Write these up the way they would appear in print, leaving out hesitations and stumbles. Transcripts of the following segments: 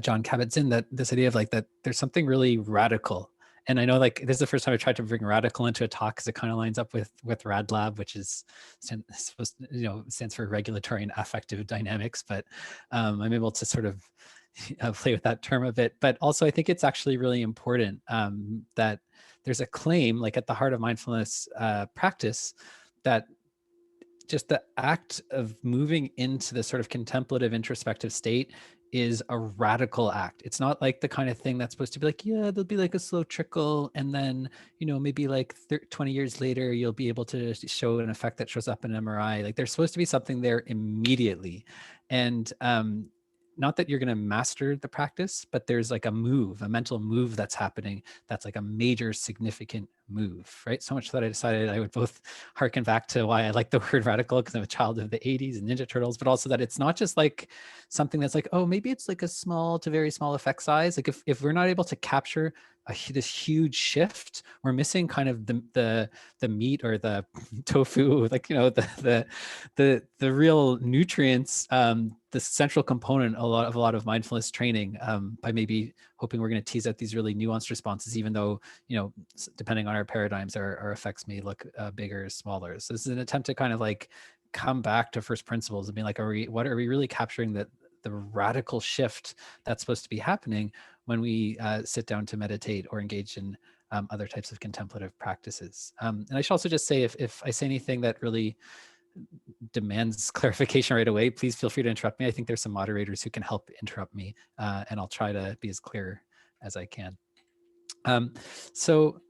John Kabat-Zinn, that this idea of like that there's something really radical. And I know like this is the first time I tried to bring radical into a talk because it kind of lines up with RADLAB, which is supposed to, stands for regulatory and affective dynamics. But I'm able to sort of play with that term a bit. But also I think it's actually really important that there's a claim like at the heart of mindfulness practice that just the act of moving into this sort of contemplative introspective state is a radical act. It's not like the kind of thing that's supposed to be like, yeah, there'll be like a slow trickle. And then, maybe like 20 years later, you'll be able to show an effect that shows up in an MRI. Like there's supposed to be something there immediately. And not that you're going to master the practice, but there's like a mental move that's happening. That's like a major significant move, right? So much that I decided I would both harken back to why I like the word radical, because I'm a child of the 80s and Ninja Turtles, but also that it's not just like something that's like, oh, maybe it's like a small to very small effect size. Like if we're not able to capture this huge shift, we're missing kind of the meat or the tofu, like, the real nutrients, the central component a lot of mindfulness training, by maybe hoping we're going to tease out these really nuanced responses, even though, depending on our paradigms, our effects may look bigger or smaller. So this is an attempt to kind of like come back to first principles and be like, what are we really capturing the radical shift that's supposed to be happening when we sit down to meditate or engage in other types of contemplative practices. And I should also just say, if I say anything that really demands clarification right away, please feel free to interrupt me. I think there's some moderators who can help interrupt me, and I'll try to be as clear as I can. So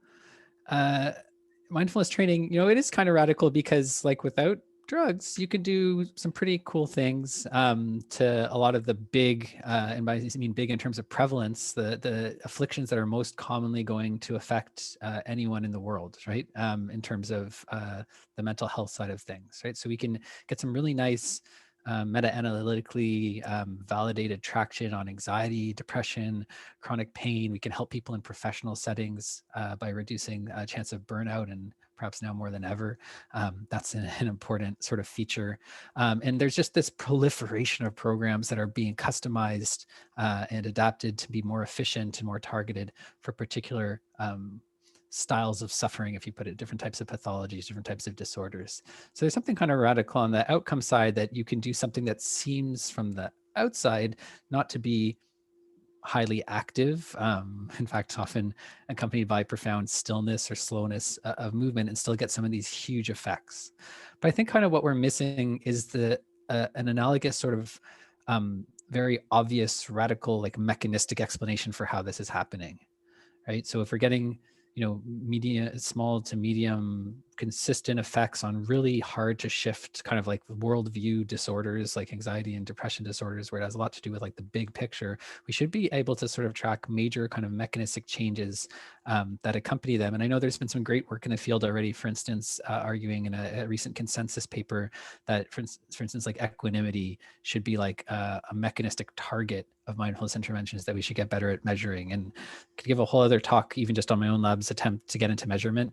mindfulness training, it is kind of radical because like without drugs, you could do some pretty cool things to a lot of the big, and by I mean big in terms of prevalence, the afflictions that are most commonly going to affect anyone in the world, right? In terms of the mental health side of things, right? So we can get some really nice meta-analytically validated traction on anxiety, depression, chronic pain. We can help people in professional settings by reducing a chance of burnout, and perhaps now more than ever. That's an important sort of feature. And there's just this proliferation of programs that are being customized and adapted to be more efficient and more targeted for particular styles of suffering, if you put it, different types of pathologies, different types of disorders. So there's something kind of radical on the outcome side, that you can do something that seems from the outside not to be highly active, in fact, often accompanied by profound stillness or slowness of movement, and still get some of these huge effects. But I think kind of what we're missing is an analogous sort of very obvious, radical, like mechanistic explanation for how this is happening, right? So if we're getting small to medium consistent effects on really hard to shift kind of like worldview disorders like anxiety and depression disorders, where it has a lot to do with like the big picture, we should be able to sort of track major kind of mechanistic changes that accompany them. And I know there's been some great work in the field already, for instance, arguing in a recent consensus paper that, for instance, like equanimity should be like a mechanistic target of mindfulness interventions that we should get better at measuring. And could give a whole other talk, even just on my own lab's attempt to get into measurement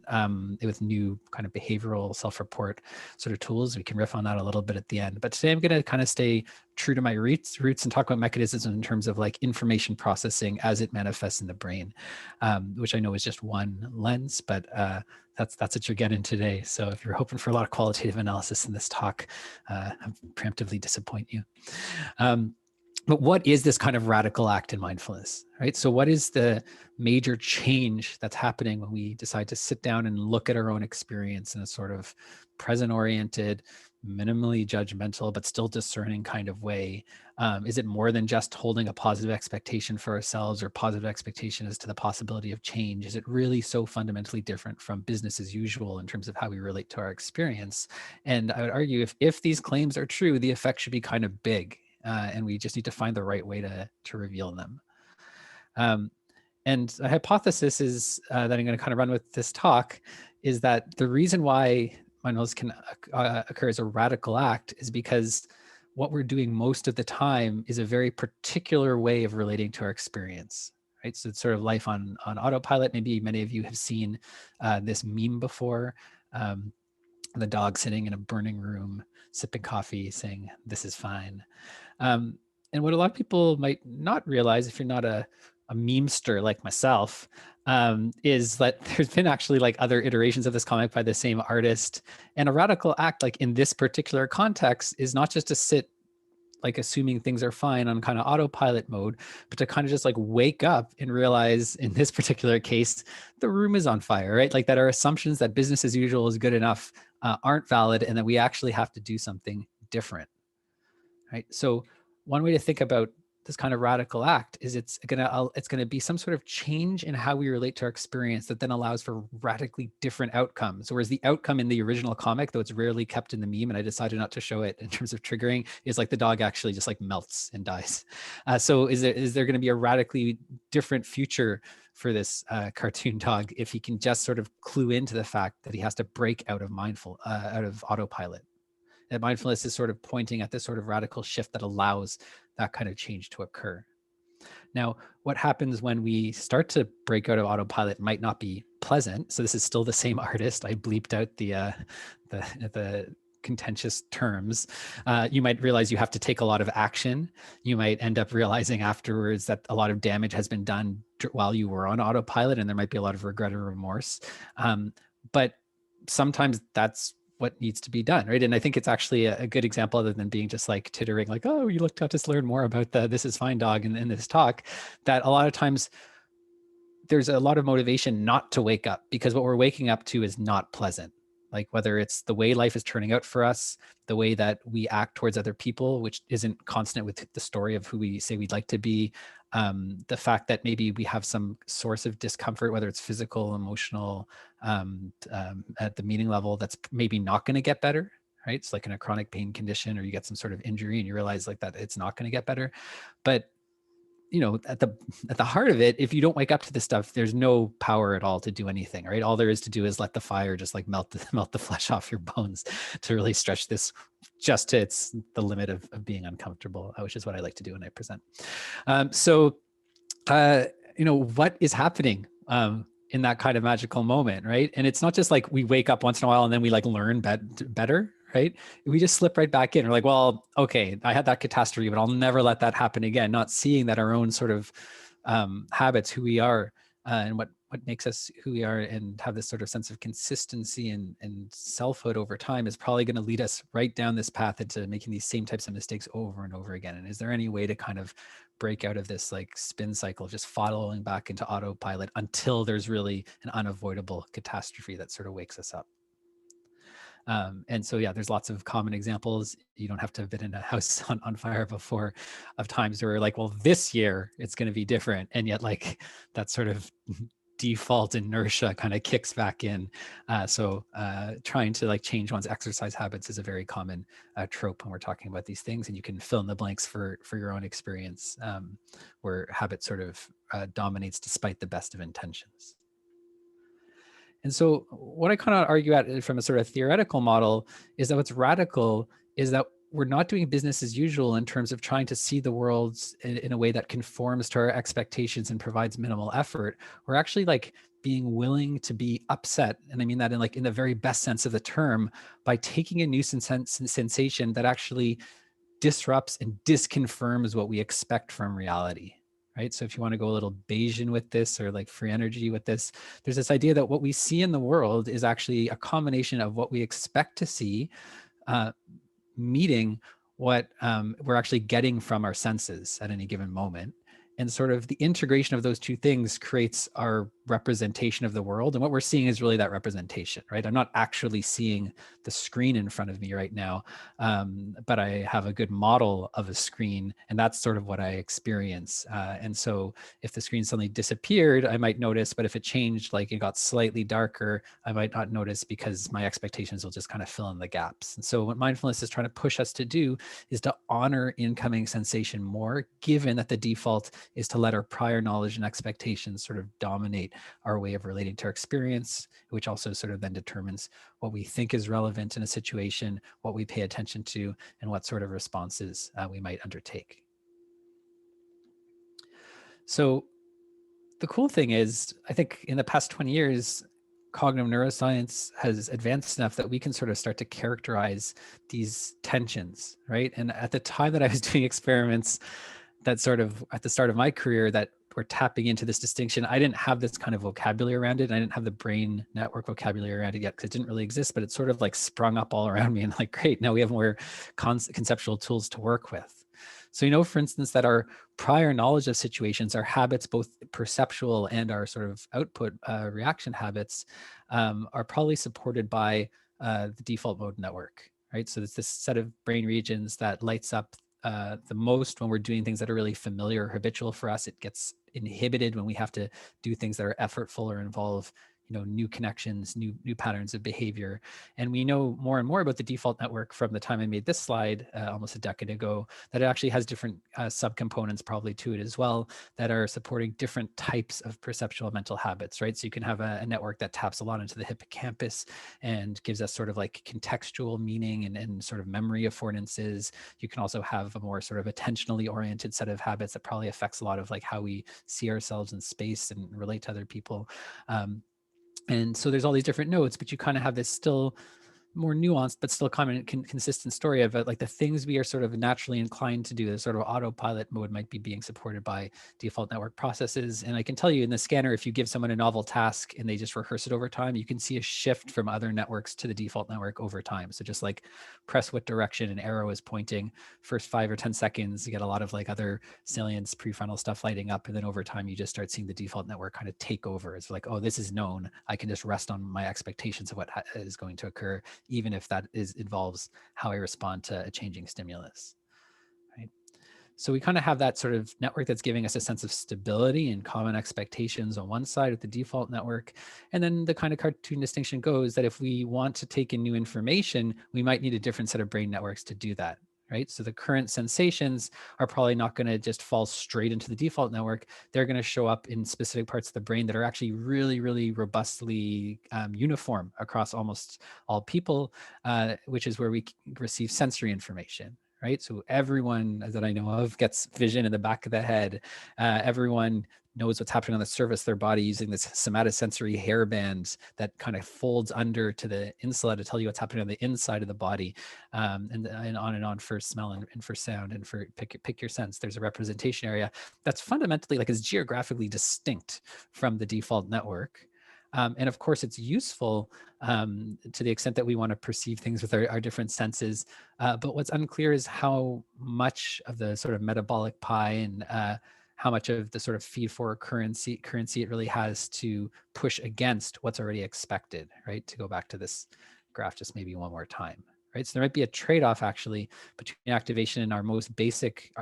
with new kind of behavioral self-report sort of tools. We can riff on that a little bit at the end. But today I'm going to kind of stay true to my roots and talk about mechanisms in terms of like information processing as it manifests in the brain, which I know is just one lens, but that's what you're getting today. So if you're hoping for a lot of qualitative analysis in this talk, I'll preemptively disappoint you. But what is this kind of radical act in mindfulness, right? So what is the major change that's happening when we decide to sit down and look at our own experience in a sort of present-oriented, minimally judgmental, but still discerning kind of way? Is it more than just holding a positive expectation for ourselves or positive expectation as to the possibility of change? Is it really so fundamentally different from business as usual in terms of how we relate to our experience? And I would argue if these claims are true, the effect should be kind of big. And we just need to find the right way to reveal them. And a hypothesis is that I'm going to kind of run with this talk is that the reason why mindfulness can occur as a radical act is because what we're doing most of the time is a very particular way of relating to our experience, right? So it's sort of life on autopilot. Maybe many of you have seen this meme before. The dog sitting in a burning room, sipping coffee, saying, "This is fine." And what a lot of people might not realize, if you're not a memester like myself, is that there's been actually like other iterations of this comic by the same artist. And a radical act, like in this particular context, is not just to sit like assuming things are fine on kind of autopilot mode, but to kind of just like wake up and realize in this particular case, the room is on fire, right? Like that our assumptions that business as usual is good enough aren't valid, and that we actually have to do something different, right? So one way to think about this kind of radical act is it's gonna be some sort of change in how we relate to our experience that then allows for radically different outcomes. Whereas the outcome in the original comic, though it's rarely kept in the meme, and I decided not to show it in terms of triggering, is like the dog actually just like melts and dies. So is there going to be a radically different future for this cartoon dog if he can just sort of clue into the fact that he has to break out of autopilot? That mindfulness is sort of pointing at this sort of radical shift that allows that kind of change to occur. Now, what happens when we start to break out of autopilot might not be pleasant. So this is still the same artist. I bleeped out the contentious terms. You might realize you have to take a lot of action. You might end up realizing afterwards that a lot of damage has been done while you were on autopilot, and there might be a lot of regret or remorse. But sometimes that's what needs to be done, right? And I think it's actually a good example, other than being just like tittering, like, oh, you looked out to learn more about the This Is Fine dog in this talk, that a lot of times there's a lot of motivation not to wake up, because what we're waking up to is not pleasant. Like whether it's the way life is turning out for us, the way that we act towards other people, which isn't consonant with the story of who we say we'd like to be, the fact that maybe we have some source of discomfort, whether it's physical, emotional, at the meaning level, that's maybe not going to get better, right? It's like in a chronic pain condition, or you get some sort of injury and you realize like that it's not going to get better. But you know, at the heart of it, if you don't wake up to this stuff, there's no power at all to do anything, right? All there is to do is let the fire just like melt the flesh off your bones to really stretch this just to the limit of being uncomfortable, which is what I like to do when I present. You know, what is happening in that kind of magical moment, right? And it's not just like we wake up once in a while and then we like learn better, right? We just slip right back in. We're like, well, okay, I had that catastrophe, but I'll never let that happen again. Not seeing that our own sort of habits, who we are, and what makes us who we are, and have this sort of sense of consistency and selfhood over time, is probably going to lead us right down this path into making these same types of mistakes over and over again. And is there any way to kind of break out of this like spin cycle of just following back into autopilot until there's really an unavoidable catastrophe that sort of wakes us up? And so, yeah, there's lots of common examples. You don't have to have been in a house on fire before, of times where like, well, this year it's going to be different. And yet like that sort of default inertia kind of kicks back in. So trying to like change one's exercise habits is a very common trope when we're talking about these things. And you can fill in the blanks for your own experience, where habit sort of dominates despite the best of intentions. And so what I kind of argue at from a sort of theoretical model is that what's radical is that we're not doing business as usual in terms of trying to see the world in a way that conforms to our expectations and provides minimal effort. We're actually like being willing to be upset. And I mean that in the very best sense of the term, by taking a new sensation that actually disrupts and disconfirms what we expect from reality. Right? So if you want to go a little Bayesian with this, or like free energy with this, there's this idea that what we see in the world is actually a combination of what we expect to see, meeting what we're actually getting from our senses at any given moment. And sort of the integration of those two things creates our representation of the world. And what we're seeing is really that representation, right? I'm not actually seeing the screen in front of me right now, but I have a good model of a screen, and that's sort of what I experience. And so if the screen suddenly disappeared, I might notice, but if it changed, like it got slightly darker, I might not notice, because my expectations will just kind of fill in the gaps. And so what mindfulness is trying to push us to do is to honor incoming sensation more, given that the default is to let our prior knowledge and expectations sort of dominate our way of relating to our experience, which also sort of then determines what we think is relevant in a situation, what we pay attention to, and what sort of responses we might undertake. So the cool thing is, I think in the past 20 years, cognitive neuroscience has advanced enough that we can sort of start to characterize these tensions, right? And at the time that I was doing experiments, that sort of at the start of my career, that were tapping into this distinction, I didn't have this kind of vocabulary around it. I didn't have the brain network vocabulary around it yet because it didn't really exist, but it sort of like sprung up all around me and like, great, now we have more conceptual tools to work with. So, for instance, that our prior knowledge of situations, our habits, both perceptual and our sort of output reaction habits, are probably supported by the default mode network, right? So it's this set of brain regions that lights up the most when we're doing things that are really familiar or habitual for us. It gets inhibited when we have to do things that are effortful or involve new connections, new patterns of behavior. And we know more and more about the default network from the time I made this slide almost a decade ago, that it actually has different subcomponents probably to it as well, that are supporting different types of perceptual mental habits, right? So you can have a network that taps a lot into the hippocampus and gives us sort of like contextual meaning and sort of memory affordances. You can also have a more sort of attentionally oriented set of habits that probably affects a lot of like how we see ourselves in space and relate to other people. And so there's all these different nodes, but you kind of have this still more nuanced, but still common consistent story of like the things we are sort of naturally inclined to do. The sort of autopilot mode might be being supported by default network processes. And I can tell you in the scanner, if you give someone a novel task and they just rehearse it over time, you can see a shift from other networks to the default network over time. So just like press what direction an arrow is pointing, first 5 or 10 seconds, you get a lot of like other salience, prefrontal stuff lighting up. And then over time, you just start seeing the default network kind of take over. It's like, oh, this is known. I can just rest on my expectations of what is going to occur, even if that involves how I respond to a changing stimulus, right? So we kind of have that sort of network that's giving us a sense of stability and common expectations on one side with the default network. And then the kind of cartoon distinction goes that if we want to take in new information, we might need a different set of brain networks to do that, right? So the current sensations are probably not going to just fall straight into the default network. They're going to show up in specific parts of the brain that are actually really, really robustly uniform across almost all people, which is where we receive sensory information, right? So everyone that I know of gets vision in the back of the head. Everyone knows what's happening on the surface of their body using this somatosensory hairband that kind of folds under to the insula to tell you what's happening on the inside of the body, and on for smell and for sound and for pick your sense. There's a representation area that's fundamentally like is geographically distinct from the default network. And of course, it's useful to the extent that we want to perceive things with our different senses. But what's unclear is how much of the sort of metabolic pie and how much of the sort of feed forward currency it really has to push against what's already expected, right? To go back to this graph just maybe one more time. Right. So there might be a trade-off actually between activation in our most basic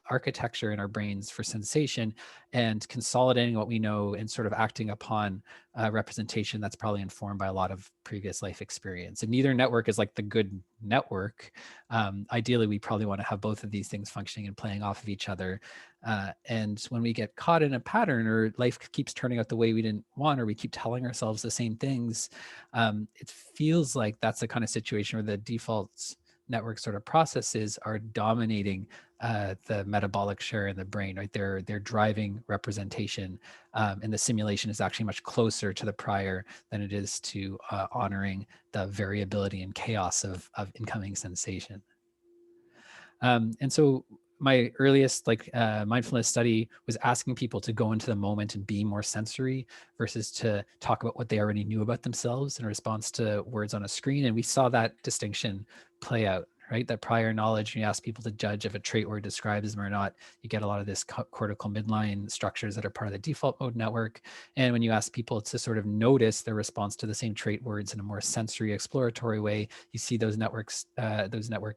architecture in our brains for sensation and consolidating what we know and sort of acting upon representation that's probably informed by a lot of previous life experience. And neither network is like the good network. Ideally, we probably want to have both of these things functioning and playing off of each other. And when we get caught in a pattern or life keeps turning out the way we didn't want, or we keep telling ourselves the same things, it feels like that's the kind of situation where the default network sort of processes are dominating the metabolic share in the brain, right? They're driving representation, and the simulation is actually much closer to the prior than it is to honoring the variability and chaos of incoming sensation. And so my earliest mindfulness study was asking people to go into the moment and be more sensory versus to talk about what they already knew about themselves in response to words on a screen. And we saw that distinction play out, right? That prior knowledge, when you ask people to judge if a trait word describes them or not, you get a lot of this cortical midline structures that are part of the default mode network. And when you ask people to sort of notice their response to the same trait words in a more sensory exploratory way, you see those network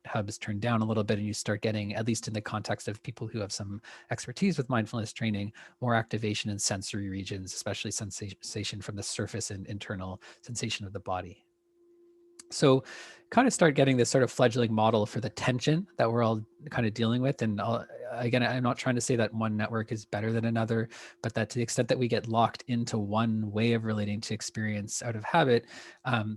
hubs turn down a little bit, and you start getting, at least in the context of people who have some expertise with mindfulness training, more activation in sensory regions, especially sensation from the surface and internal sensation of the body. So kind of start getting this sort of fledgling model for the tension that we're all kind of dealing with. And again, I'm not trying to say that one network is better than another, but that to the extent that we get locked into one way of relating to experience out of habit,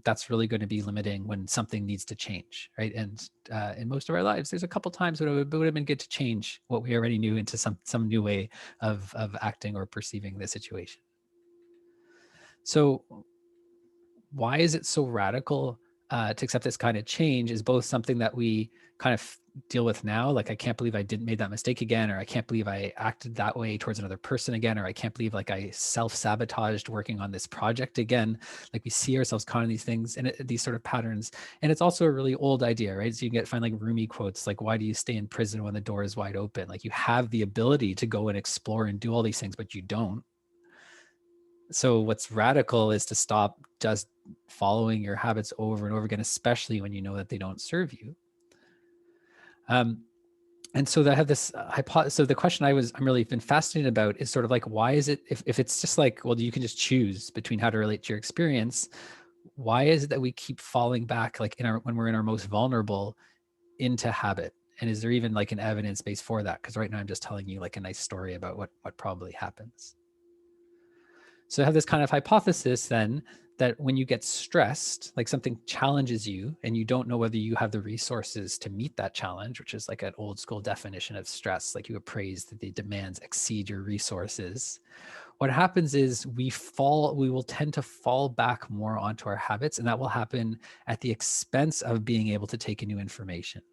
that's really going to be limiting when something needs to change, right? And in most of our lives, there's a couple times when it would have been good to change what we already knew into some new way of acting or perceiving the situation. So why is it so radical to accept this kind of change is both something that we kind of deal with now, like I can't believe I didn't made that mistake again, or I can't believe I acted that way towards another person again, or I can't believe like I self-sabotaged working on this project again. Like we see ourselves caught in these things and these sort of patterns. And it's also a really old idea, right? So you can find like Rumi quotes, like, why do you stay in prison when the door is wide open? Like you have the ability to go and explore and do all these things, but you don't. So what's radical is to stop just following your habits over and over again, especially when you know that they don't serve you. And so I have this hypothesis. So the question I'm really been fascinated about is sort of like, why is it, if it's just like, well, you can just choose between how to relate to your experience, why is it that we keep falling back, like when we're in our most vulnerable, into habit? And is there even like an evidence base for that? Because right now I'm just telling you like a nice story about what probably happens. So I have this kind of hypothesis then that when you get stressed, like something challenges you and you don't know whether you have the resources to meet that challenge, which is like an old school definition of stress, like you appraise that the demands exceed your resources. What happens is we will tend to fall back more onto our habits, and that will happen at the expense of being able to take in new information.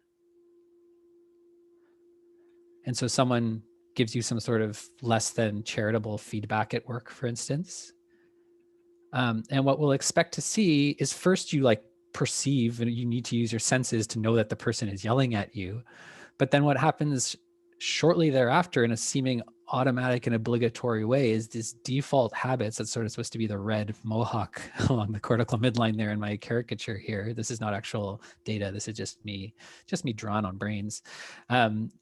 And so someone gives you some sort of less than charitable feedback at work, for instance. And what we'll expect to see is first you like perceive, and you need to use your senses to know that the person is yelling at you. But then what happens shortly thereafter in a seeming automatic and obligatory way is this default habits that's sort of supposed to be the red mohawk along the cortical midline there in my caricature here. This is not actual data. This is just me drawn on brains,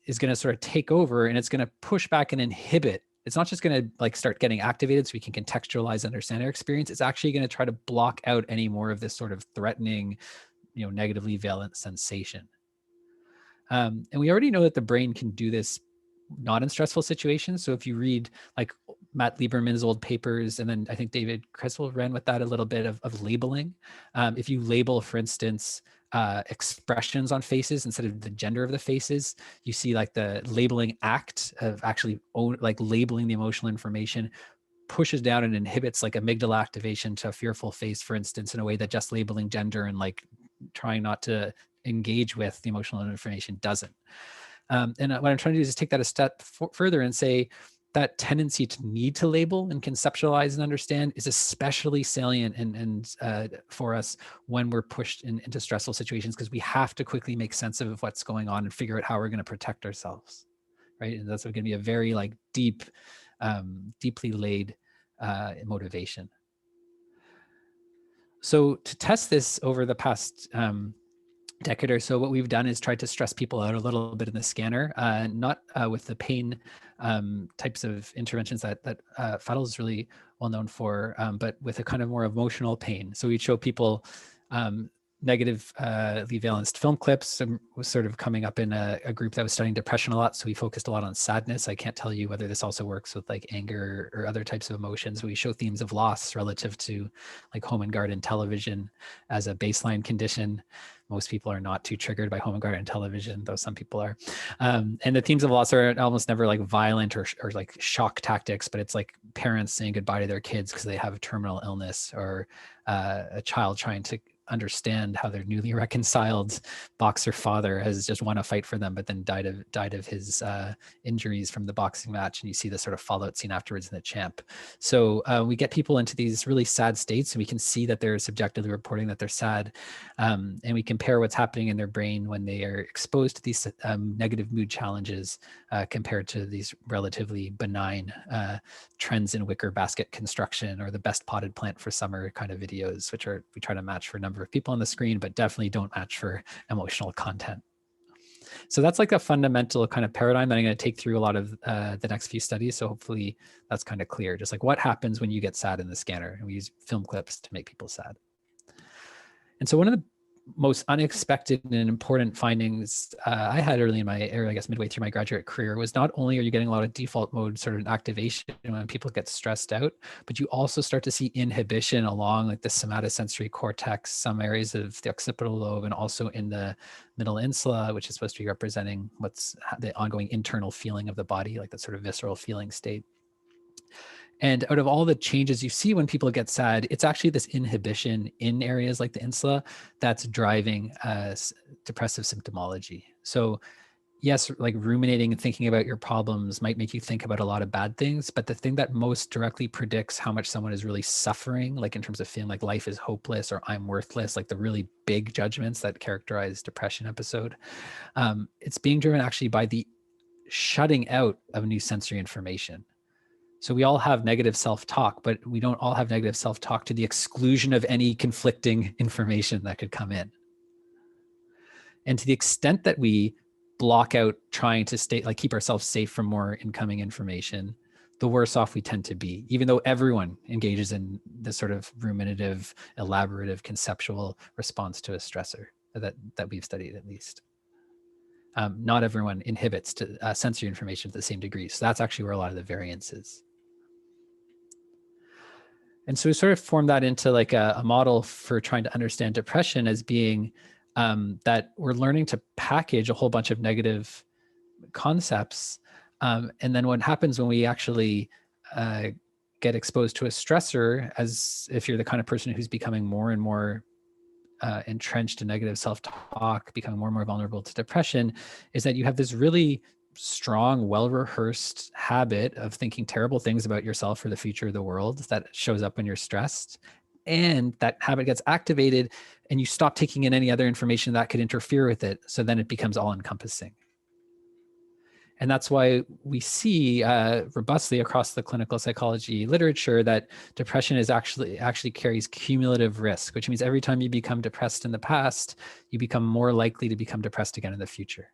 is going to sort of take over, and it's going to push back and inhibit. It's not just going to like start getting activated so we can contextualize, understand our experience. It's actually going to try to block out any more of this sort of threatening, negatively valent sensation. And we already know that the brain can do this not in stressful situations. So if you read like Matt Lieberman's old papers, and then I think David Criswell ran with that a little bit of labeling. If you label, for instance, expressions on faces instead of the gender of the faces, you see like the labeling act of actually like labeling the emotional information pushes down and inhibits like amygdala activation to a fearful face, for instance, in a way that just labeling gender and like trying not to engage with the emotional information doesn't. And what I'm trying to do is just take that a step further and say that tendency to need to label and conceptualize and understand is especially salient and for us when we're pushed into stressful situations, because we have to quickly make sense of what's going on and figure out how we're going to protect ourselves, right? And that's going to be a very like deeply laid motivation. So to test this over the past decade or so, what we've done is tried to stress people out a little bit in the scanner, not with the pain types of interventions that Fadl is really well known for, but with a kind of more emotional pain. So we'd show people negatively valenced film clips, and was sort of coming up in a group that was studying depression a lot. So we focused a lot on sadness. I can't tell you whether this also works with like anger or other types of emotions. We show themes of loss relative to like home and garden television as a baseline condition. Most people are not too triggered by home and garden television, though some people are. And the themes of loss are almost never like violent or like shock tactics, but it's like parents saying goodbye to their kids because they have a terminal illness, or a child trying to understand how their newly reconciled boxer father has just won a fight for them, but then died of his injuries from the boxing match. And you see the sort of fallout scene afterwards in The Champ. So we get people into these really sad states, and we can see that they're subjectively reporting that they're sad. And we compare what's happening in their brain when they are exposed to these negative mood challenges compared to these relatively benign trends in wicker basket construction or the best potted plant for summer kind of videos, which we try to match for a number of people on the screen, but definitely don't match for emotional content. So that's like a fundamental kind of paradigm that I'm going to take through a lot of the next few studies. So hopefully that's kind of clear, just like what happens when you get sad in the scanner. And we use film clips to make people sad. And so one of the most unexpected and important findings I had early in my, or I guess midway through my graduate career, was not only are you getting a lot of default mode sort of activation when people get stressed out, but you also start to see inhibition along like the somatosensory cortex, some areas of the occipital lobe, and also in the middle insula, which is supposed to be representing what's the ongoing internal feeling of the body, like that sort of visceral feeling state. And out of all the changes you see when people get sad, it's actually this inhibition in areas like the insula that's driving depressive symptomology. So yes, like ruminating and thinking about your problems might make you think about a lot of bad things, but the thing that most directly predicts how much someone is really suffering, like in terms of feeling like life is hopeless or I'm worthless, like the really big judgments that characterize depression episode, it's being driven actually by the shutting out of new sensory information. So we all have negative self-talk, but we don't all have negative self-talk to the exclusion of any conflicting information that could come in. And to the extent that we block out trying to stay, like keep ourselves safe from more incoming information, the worse off we tend to be, even though everyone engages in this sort of ruminative, elaborative, conceptual response to a stressor that we've studied at least. Not everyone inhibits sensory information to the same degree. So that's actually where a lot of the variance is. And so we sort of formed that into like a model for trying to understand depression as being that we're learning to package a whole bunch of negative concepts. And then what happens when we actually get exposed to a stressor, as if you're the kind of person who's becoming more and more entrenched in negative self-talk, becoming more and more vulnerable to depression, is that you have this really strong, well-rehearsed habit of thinking terrible things about yourself or the future of the world that shows up when you're stressed. And that habit gets activated and you stop taking in any other information that could interfere with it. So then it becomes all-encompassing. And that's why we see robustly across the clinical psychology literature that depression is actually carries cumulative risk, which means every time you become depressed in the past, you become more likely to become depressed again in the future.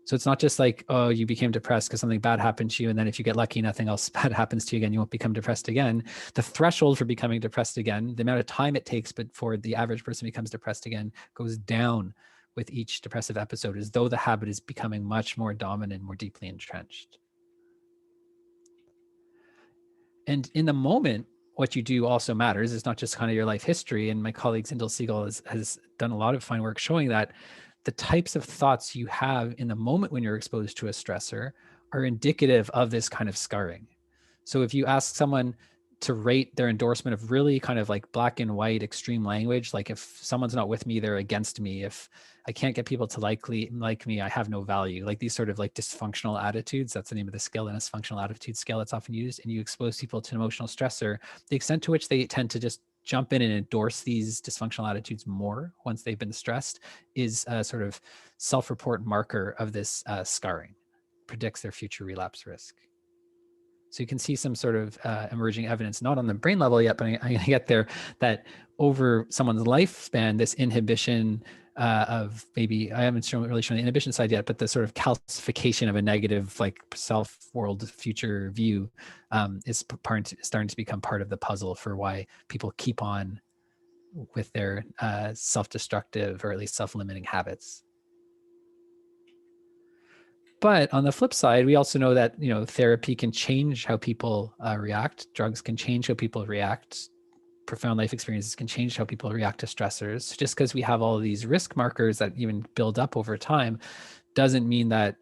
So it's not just like, oh, you became depressed because something bad happened to you, and then if you get lucky, nothing else bad happens to you again, you won't become depressed again. The threshold for becoming depressed again, the amount of time it takes before the average person becomes depressed again, goes down with each depressive episode, as though the habit is becoming much more dominant, more deeply entrenched. And in the moment, what you do also matters. It's not just kind of your life history. And my colleague Zindel Siegel has done a lot of fine work showing that the types of thoughts you have in the moment when you're exposed to a stressor are indicative of this kind of scarring. So if you ask someone to rate their endorsement of really kind of like black and white extreme language, like if someone's not with me, they're against me. If I can't get people to like me, I have no value. Like these sort of like dysfunctional attitudes, that's the name of the scale, and dysfunctional attitude scale that's often used. And you expose people to an emotional stressor, the extent to which they tend to just jump in and endorse these dysfunctional attitudes more once they've been stressed is a sort of self-report marker of this scarring, predicts their future relapse risk. So you can see some sort of emerging evidence, not on the brain level yet, but I'm going to get there, that over someone's lifespan, this inhibition of maybe, I haven't really shown the inhibition side yet, but the sort of calcification of a negative like self-world future view is starting to become part of the puzzle for why people keep on with their self-destructive or at least self-limiting habits. But on the flip side, we also know that, you know, therapy can change how people react. Drugs can change how people react. Profound life experiences can change how people react to stressors. Just because we have all of these risk markers that even build up over time doesn't mean that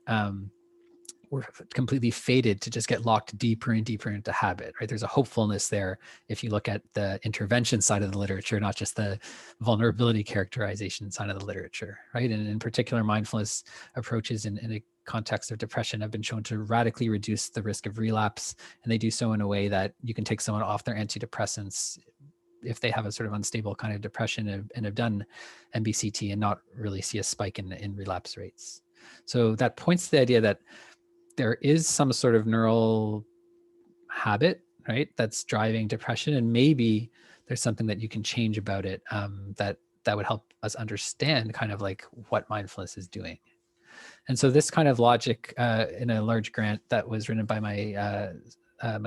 we're completely fated to just get locked deeper and deeper into habit, right? There's a hopefulness there if you look at the intervention side of the literature, not just the vulnerability characterization side of the literature, right? And in particular, mindfulness approaches in a context of depression have been shown to radically reduce the risk of relapse. And they do so in a way that you can take someone off their antidepressants if they have a sort of unstable kind of depression and have done MBCT and not really see a spike in relapse rates. So that points to the idea that there is some sort of neural habit, right, that's driving depression, and maybe there's something that you can change about it that would help us understand kind of like what mindfulness is doing. And so this kind of logic in a large grant that was written by my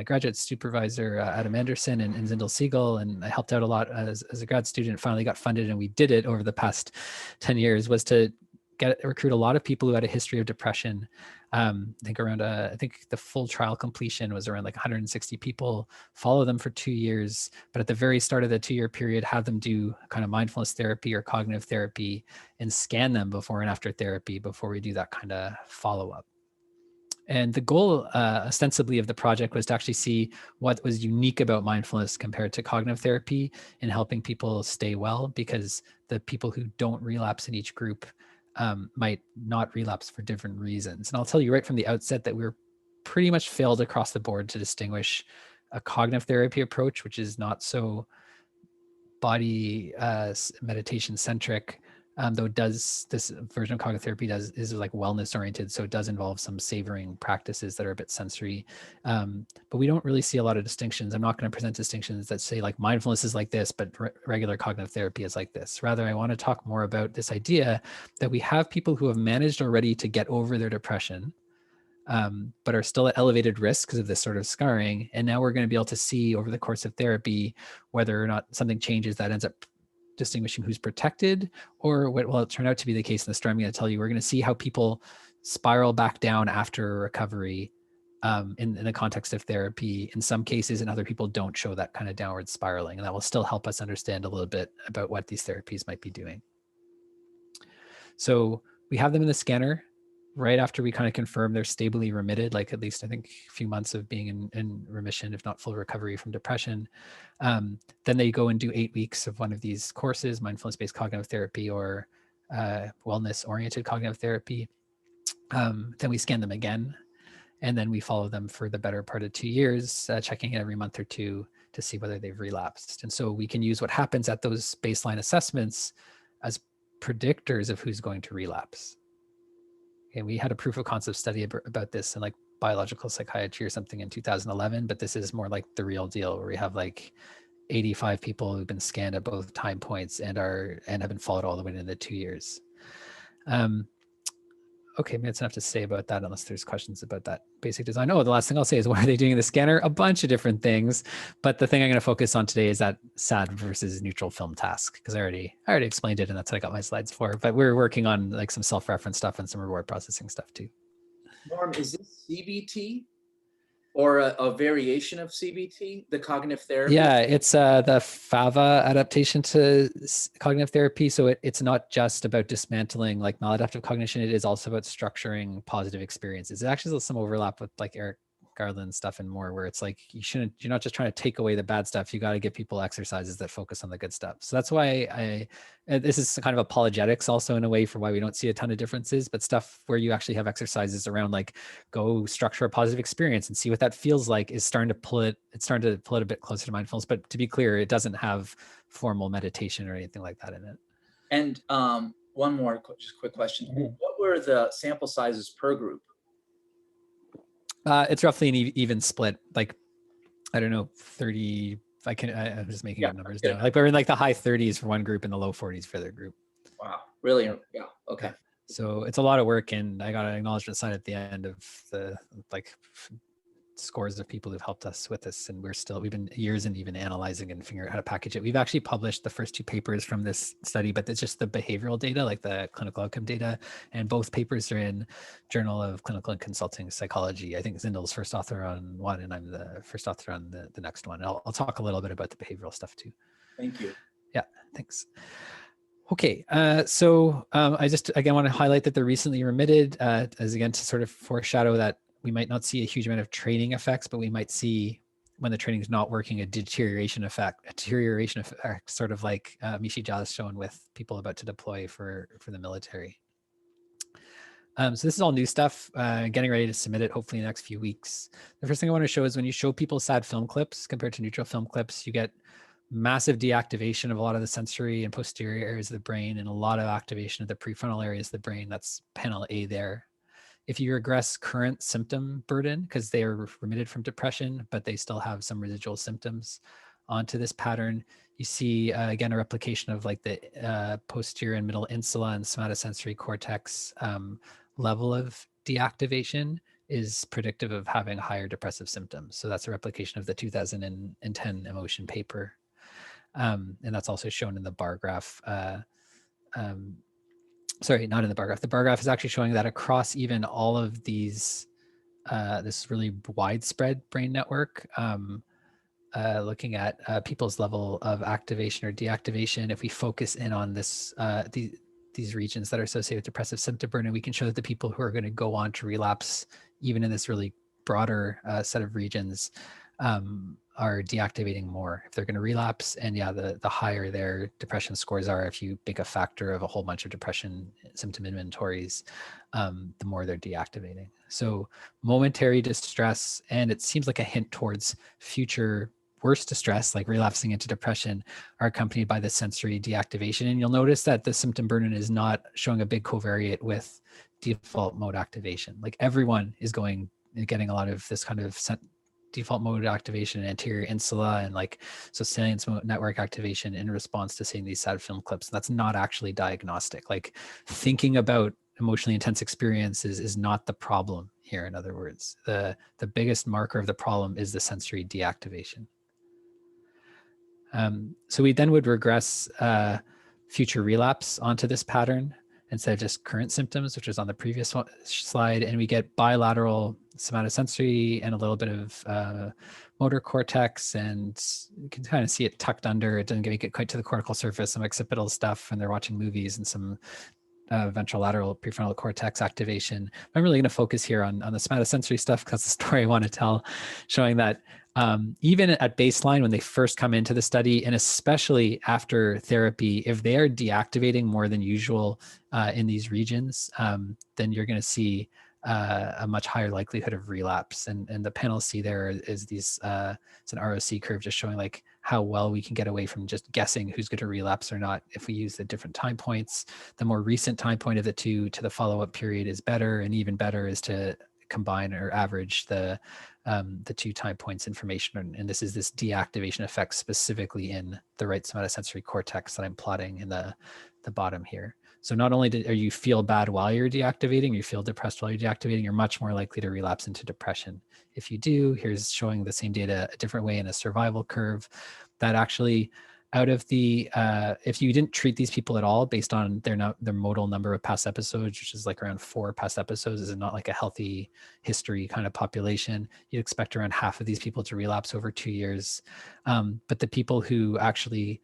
graduate supervisor, Adam Anderson and Zindel Siegel, and I helped out a lot as a grad student, finally got funded, and we did it over the past 10 years, was to recruit a lot of people who had a history of depression. I think the full trial completion was around like 160 people, follow them for 2 years, but at the very start of the 2-year period, have them do kind of mindfulness therapy or cognitive therapy and scan them before and after therapy before we do that kind of follow-up. And the goal ostensibly of the project was to actually see what was unique about mindfulness compared to cognitive therapy in helping people stay well, because the people who don't relapse in each group might not relapse for different reasons. And I'll tell you right from the outset that we're pretty much failed across the board to distinguish a cognitive therapy approach, which is not so body meditation centric, though does this version of cognitive therapy is like wellness oriented, so it does involve some savoring practices that are a bit sensory, but we don't really see a lot of distinctions. I'm not going to present distinctions that say like mindfulness is like this but regular cognitive therapy is like this. Rather, I want to talk more about this idea that we have people who have managed already to get over their depression, but are still at elevated risk because of this sort of scarring. And now we're going to be able to see over the course of therapy whether or not something changes that ends up distinguishing who's protected, or what will turn out to be the case in the story I'm going to tell you. We're going to see how people spiral back down after recovery in the context of therapy in some cases, and other people don't show that kind of downward spiraling. And that will still help us understand a little bit about what these therapies might be doing. So we have them in the scanner right after we kind of confirm they're stably remitted, like at least I think a few months of being in remission, if not full recovery from depression. Then they go and do 8 weeks of one of these courses, mindfulness-based cognitive therapy or wellness-oriented cognitive therapy. Then we scan them again, and then we follow them for the better part of 2 years, checking in every month or two to see whether they've relapsed. And so we can use what happens at those baseline assessments as predictors of who's going to relapse. And we had a proof of concept study about this in like biological psychiatry or something in 2011, but this is more like the real deal, where we have like 85 people who've been scanned at both time points and have been followed all the way into 2 years. Okay, maybe that's enough to say about that, unless there's questions about that basic design. Oh, the last thing I'll say is, what are they doing in the scanner? A bunch of different things, but the thing I'm going to focus on today is that SAD versus neutral film task, because I already explained it, and that's what I got my slides for. But we're working on like some self-reference stuff and some reward processing stuff too. Norm, is this CBT or a variation of CBT, the cognitive therapy? Yeah, it's the FAVA adaptation to cognitive therapy. So it's not just about dismantling like maladaptive cognition. It is also about structuring positive experiences. It actually has some overlap with like Eric Garland stuff and more, where it's like you're not just trying to take away the bad stuff. You got to give people exercises that focus on the good stuff. So that's why this is kind of apologetics also in a way for why we don't see a ton of differences, but stuff where you actually have exercises around like go structure a positive experience and see what that feels like is starting to pull it a bit closer to mindfulness. But to be clear, it doesn't have formal meditation or anything like that in it. And one more just quick question. Mm-hmm. What were the sample sizes per group? It's roughly an even split, like, I don't know, 30, I'm just making up numbers now. Like we're in like the high 30s for one group and the low 40s for the other group. Wow, really? Yeah, okay. So it's a lot of work, and I got an acknowledgement sign at the end of the like scores of people who've helped us with this, and we've been years and even analyzing and figuring out how to package it. We've actually published the first 2 papers from this study, but it's just the behavioral data, like the clinical outcome data, and both papers are in Journal of Clinical and Consulting Psychology. I think Zindel's first author on one, and I'm the first author on the next one. I'll talk a little bit about the behavioral stuff too. Thank you. Yeah, thanks. Okay, so I just again want to highlight that they're recently remitted, as again to sort of foreshadow that we might not see a huge amount of training effects, but we might see, when the training is not working, a deterioration effect, sort of like Mishi has shown with people about to deploy for the military. So this is all new stuff, getting ready to submit it hopefully in the next few weeks. The first thing I want to show is when you show people SAD film clips compared to neutral film clips, you get massive deactivation of a lot of the sensory and posterior areas of the brain, and a lot of activation of the prefrontal areas of the brain. That's panel A there. If you regress current symptom burden, because they are remitted from depression, but they still have some residual symptoms onto this pattern, you see, again, a replication of like the posterior and middle insula and somatosensory cortex level of deactivation is predictive of having higher depressive symptoms. So that's a replication of the 2010 emotion paper. And that's also shown in the bar graph. Sorry, not in the bar graph. The bar graph is actually showing that across even all of these, this really widespread brain network, looking at people's level of activation or deactivation, if we focus in on this, these regions that are associated with depressive symptom burden, we can show that the people who are going to go on to relapse even in this really broader set of regions, are deactivating more if they're going to relapse. And yeah, the higher their depression scores are, if you make a factor of a whole bunch of depression symptom inventories, the more they're deactivating. So momentary distress, and it seems like a hint towards future worse distress, like relapsing into depression, are accompanied by the sensory deactivation. And you'll notice that the symptom burden is not showing a big covariate with default mode activation. Like everyone is getting a lot of this kind of default mode activation and anterior insula and like so salience network activation in response to seeing these sad film clips. That's not actually diagnostic. Like thinking about emotionally intense experiences is not the problem here. In other words, the biggest marker of the problem is the sensory deactivation. So we then would regress future relapse onto this pattern instead of just current symptoms, which was on the previous slide, and we get bilateral somatosensory and a little bit of motor cortex, and you can kind of see it tucked under. It doesn't make it quite to the cortical surface, some occipital stuff when they're watching movies, and some ventrolateral prefrontal cortex activation. I'm really going to focus here on the somatosensory stuff because that's the story I want to tell, showing that even at baseline, when they first come into the study, and especially after therapy, if they are deactivating more than usual in these regions, then you're going to see a much higher likelihood of relapse. And the panel C there is these, it's an ROC curve just showing like how well we can get away from just guessing who's going to relapse or not if we use the different time points. The more recent time point of the two to the follow-up period is better, and even better is to combine or average the 2 time points information. And this is this deactivation effect specifically in the right somatosensory cortex that I'm plotting in the bottom here. So not only are you feel bad while you're deactivating, you feel depressed while you're deactivating, you're much more likely to relapse into depression. If you do, here's showing the same data a different way in a survival curve that actually out of the, if you didn't treat these people at all based on their modal number of past episodes, which is like around 4 past episodes, is not like a healthy history kind of population, you'd expect around half of these people to relapse over 2 years. But the people who actually,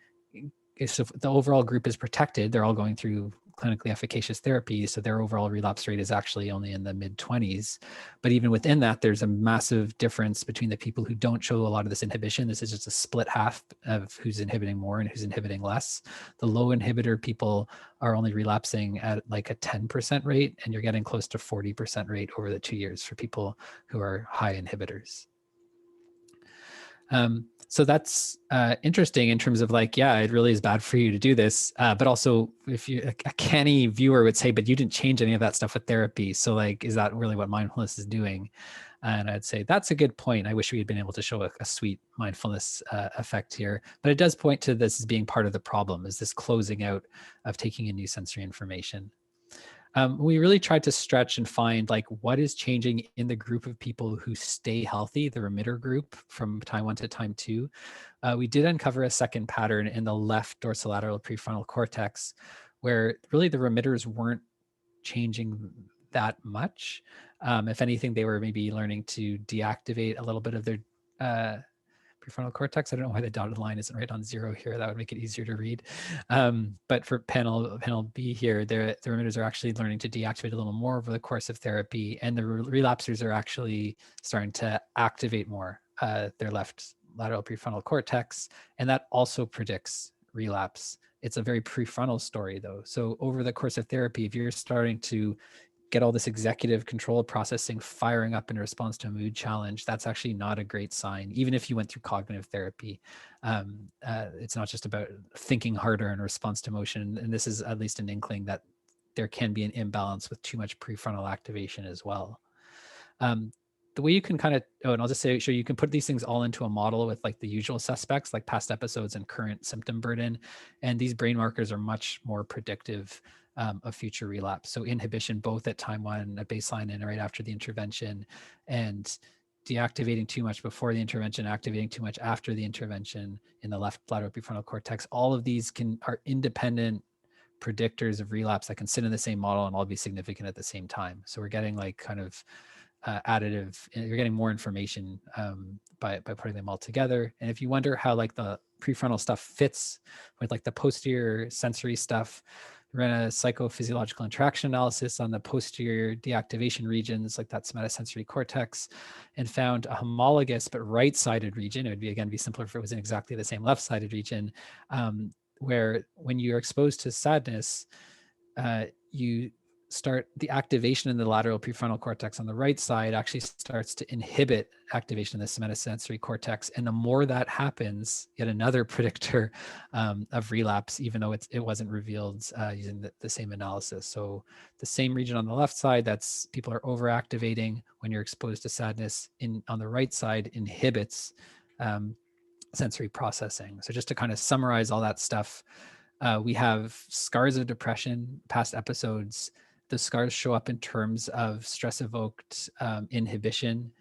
if the overall group is protected, they're all going through clinically efficacious therapy, so their overall relapse rate is actually only in the mid-20s. But even within that, there's a massive difference between the people who don't show a lot of this inhibition. This is just a split half of who's inhibiting more and who's inhibiting less. The low inhibitor people are only relapsing at like a 10% rate, and you're getting close to 40% rate over the 2 years for people who are high inhibitors. So that's interesting in terms of like, yeah, it really is bad for you to do this. But also if you, a canny viewer would say, but you didn't change any of that stuff with therapy. So like, is that really what mindfulness is doing? And I'd say that's a good point. I wish we had been able to show a sweet mindfulness effect here, but it does point to this as being part of the problem, is this closing out of taking in new sensory information. We really tried to stretch and find like what is changing in the group of people who stay healthy, the remitter group from time 1 to time 2. We did uncover a second pattern in the left dorsolateral prefrontal cortex, where really the remitters weren't changing that much. If anything, they were maybe learning to deactivate a little bit of their prefrontal cortex. I don't know why the dotted line isn't right on 0 here. That would make it easier to read. But for panel B here, the remitters are actually learning to deactivate a little more over the course of therapy, and the relapsers are actually starting to activate more their left lateral prefrontal cortex, and that also predicts relapse. It's a very prefrontal story though. So over the course of therapy, if you're starting to get all this executive control processing firing up in response to a mood challenge, that's actually not a great sign. Even if you went through cognitive therapy, it's not just about thinking harder in response to emotion. And this is at least an inkling that there can be an imbalance with too much prefrontal activation as well. The way you can kind of, and I'll just say, you can put these things all into a model with like the usual suspects, like past episodes and current symptom burden. And these brain markers are much more predictive of future relapse. So inhibition, both at time 1, at baseline, and right after the intervention, and deactivating too much before the intervention, activating too much after the intervention in the left lateral prefrontal cortex. All of these are independent predictors of relapse that can sit in the same model and all be significant at the same time. So we're getting like kind of additive, you're getting more information by putting them all together. And if you wonder how like the prefrontal stuff fits with like the posterior sensory stuff, ran a psychophysiological interaction analysis on the posterior deactivation regions, like that somatosensory cortex, and found a homologous but right-sided region. It would be, again, be simpler if it was in exactly the same left-sided region, where when you're exposed to sadness, you start the activation in the lateral prefrontal cortex on the right side actually starts to inhibit activation in the somatosensory cortex. And the more that happens, yet another predictor of relapse, even though it wasn't revealed using the same analysis. So the same region on the left side, that's people are overactivating when you're exposed to sadness, on the right side inhibits sensory processing. So just to kind of summarize all that stuff, we have scars of depression, past episodes. The scars show up in terms of stress-evoked inhibition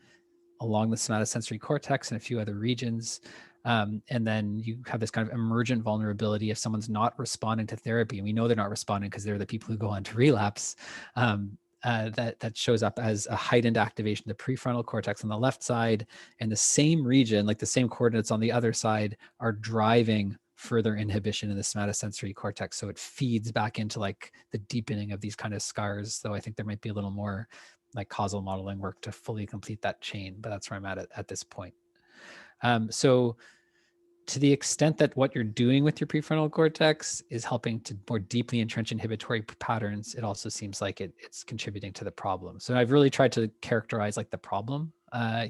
along the somatosensory cortex and a few other regions. And then you have this kind of emergent vulnerability if someone's not responding to therapy. And we know they're not responding because they're the people who go on to relapse. That shows up as a heightened activation of the prefrontal cortex on the left side, and the same region, like the same coordinates on the other side, are driving further inhibition in the somatosensory cortex. So it feeds back into like the deepening of these kind of scars. Though I think there might be a little more like causal modeling work to fully complete that chain, but that's where I'm at this point. So to the extent that what you're doing with your prefrontal cortex is helping to more deeply entrench inhibitory patterns, it also seems like it's contributing to the problem. So I've really tried to characterize like the problem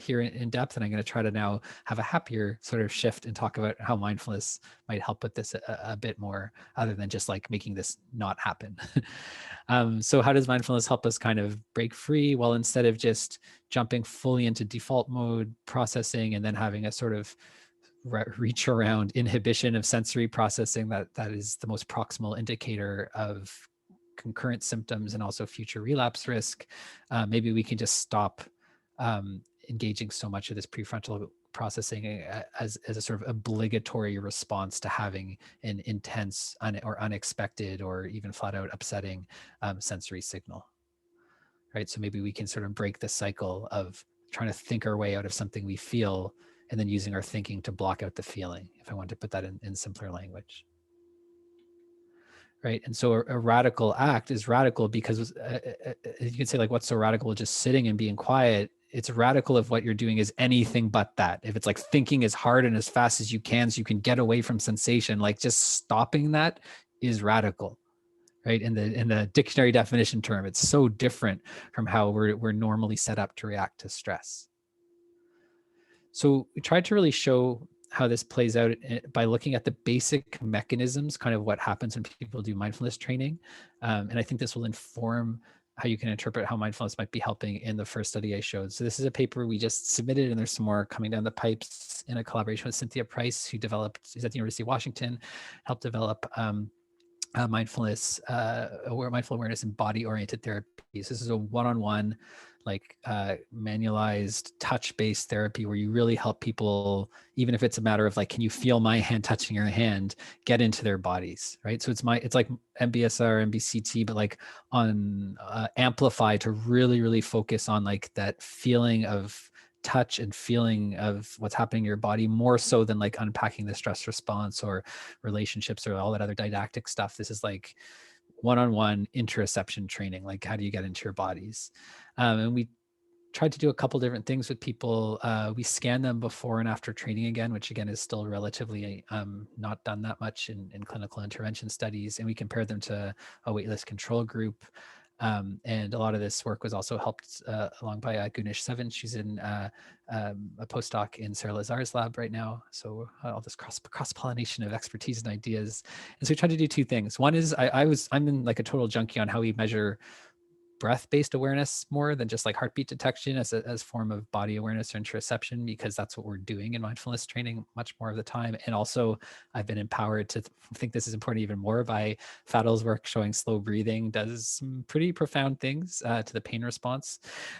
here in depth, and I'm going to try to now have a happier sort of shift and talk about how mindfulness might help with this a bit more, other than just like making this not happen. So how does mindfulness help us kind of break free? Well, instead of just jumping fully into default mode processing and then having a sort of reach around inhibition of sensory processing, that is the most proximal indicator of concurrent symptoms and also future relapse risk, maybe we can just stop engaging so much of this prefrontal processing as a sort of obligatory response to having an intense or unexpected or even flat out upsetting sensory signal, right? So maybe we can sort of break the cycle of trying to think our way out of something we feel and then using our thinking to block out the feeling, if I want to put that in simpler language. Right. And so a radical act is radical because you can say like, what's so radical? Just sitting and being quiet. It's radical if what you're doing is anything but that. If it's like thinking as hard and as fast as you can so you can get away from sensation, like just stopping that is radical. Right. In the dictionary definition term, it's so different from how we're normally set up to react to stress. So we tried to really show how this plays out by looking at the basic mechanisms, kind of what happens when people do mindfulness training. And I think this will inform how you can interpret how mindfulness might be helping in the first study I showed. So this is a paper we just submitted, and there's some more coming down the pipes in a collaboration with Cynthia Price, who's at the University of Washington, helped develop mindfulness, mindful awareness and body-oriented therapies. This is a one-on-one, like manualized touch-based therapy where you really help people, even if it's a matter of like, can you feel my hand touching your hand, get into their bodies, right? So it's like MBSR, MBCT, but like on amplify to really, really focus on like that feeling of touch and feeling of what's happening in your body, more so than like unpacking the stress response or relationships or all that other didactic stuff. This is like one-on-one interoception training. Like, how do you get into your bodies? And we tried to do a couple different things with people. We scanned them before and after training again, which again is still relatively not done that much in clinical intervention studies. And we compared them to a waitlist control group. And a lot of this work was also helped along by Gunish Sevan. She's in a postdoc in Sarah Lazar's lab right now. So all this cross-pollination of expertise and ideas. And so we tried to do two things. One is I'm in like a total junkie on how we measure breath-based awareness more than just like heartbeat detection as a form of body awareness or interoception, because that's what we're doing in mindfulness training much more of the time. And also I've been empowered to think this is important even more by Fadl's work showing slow breathing does some pretty profound things to the pain response.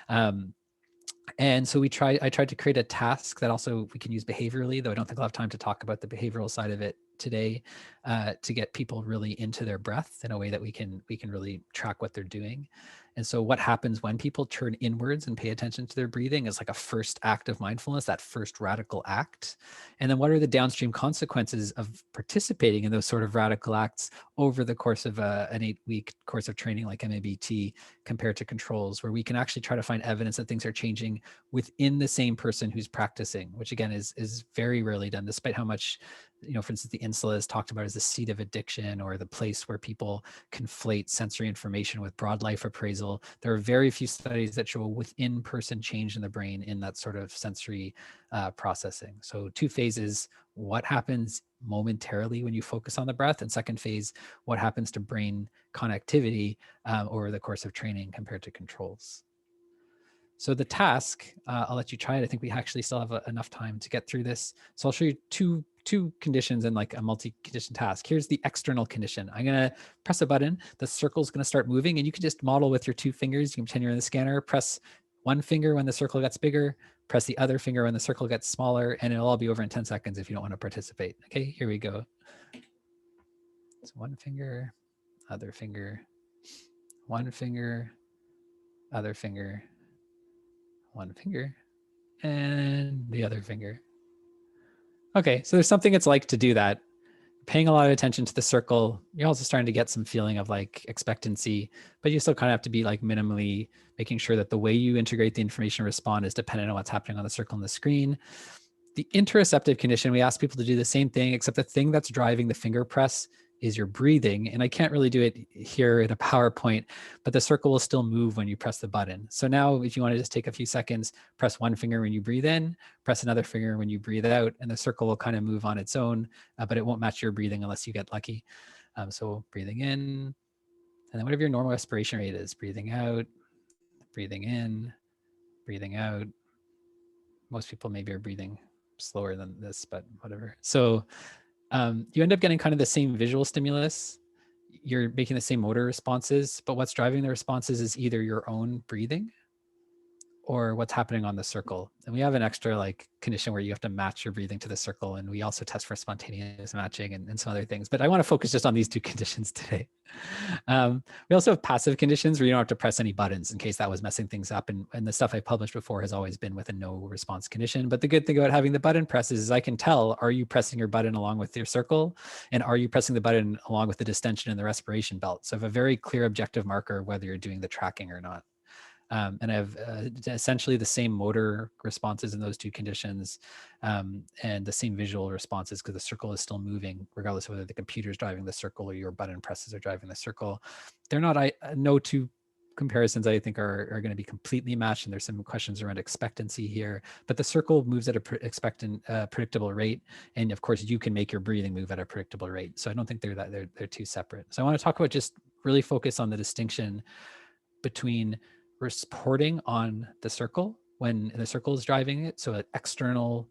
And so I tried to create a task that also we can use behaviorally, though I don't think I'll have time to talk about the behavioral side of it today, to get people really into their breath in a way that we can really track what they're doing. And so what happens when people turn inwards and pay attention to their breathing is like a first act of mindfulness, that first radical act. And then what are the downstream consequences of participating in those sort of radical acts over the course of an 8-week course of training like MABT compared to controls, where we can actually try to find evidence that things are changing within the same person who's practicing, which again is very rarely done, despite how much, for instance, the insula is talked about as the seat of addiction or the place where people conflate sensory information with broad life appraisal. There are very few studies that show within person change in the brain in that sort of sensory processing. So 2 phases: what happens momentarily when you focus on the breath, and second phase, what happens to brain connectivity over the course of training compared to controls. So the task, I'll let you try it. I think we actually still have enough time to get through this. So I'll show you two conditions and like a multi-condition task. Here's the external condition. I'm going to press a button. The circle's going to start moving, and you can just model with your 2 fingers. You can pretend you're in the scanner. Press one finger when the circle gets bigger. Press the other finger when the circle gets smaller, and it'll all be over in 10 seconds if you don't want to participate. Okay, here we go. So one finger, other finger, one finger, other finger, one finger, and the other finger. Okay, so there's something it's like to do that. Paying a lot of attention to the circle. You're also starting to get some feeling of like expectancy, but you still kind of have to be like minimally making sure that the way you integrate the information and respond is dependent on what's happening on the circle and the screen. The interoceptive condition, we ask people to do the same thing, except the thing that's driving the finger press is your breathing. And I can't really do it here in a PowerPoint, but the circle will still move when you press the button. So now if you want to just take a few seconds, press one finger when you breathe in, press another finger when you breathe out, and the circle will kind of move on its own, but it won't match your breathing unless you get lucky. So breathing in, and then whatever your normal respiration rate is, breathing out, breathing in, breathing out. Most people maybe are breathing slower than this, but whatever. So you end up getting kind of the same visual stimulus. You're making the same motor responses, but what's driving the responses is either your own breathing or what's happening on the circle. And we have an extra like condition where you have to match your breathing to the circle. And we also test for spontaneous matching and some other things, but I want to focus just on these 2 conditions today. We also have passive conditions where you don't have to press any buttons in case that was messing things up. And the stuff I published before has always been with a no response condition. But the good thing about having the button presses is I can tell, are you pressing your button along with your circle? And are you pressing the button along with the distension in the respiration belt? So I have a very clear objective marker whether you're doing the tracking or not. And I have essentially the same motor responses in those 2 conditions and the same visual responses because the circle is still moving regardless of whether the computer is driving the circle or your button presses are driving the circle. They're not, no 2 comparisons I think are going to be completely matched, and there's some questions around expectancy here, but the circle moves at a predictable rate, and of course you can make your breathing move at a predictable rate. So I don't think they're 2 separate. So I want to talk about just really focus on the distinction between reporting on the circle when the circle is driving it, so an external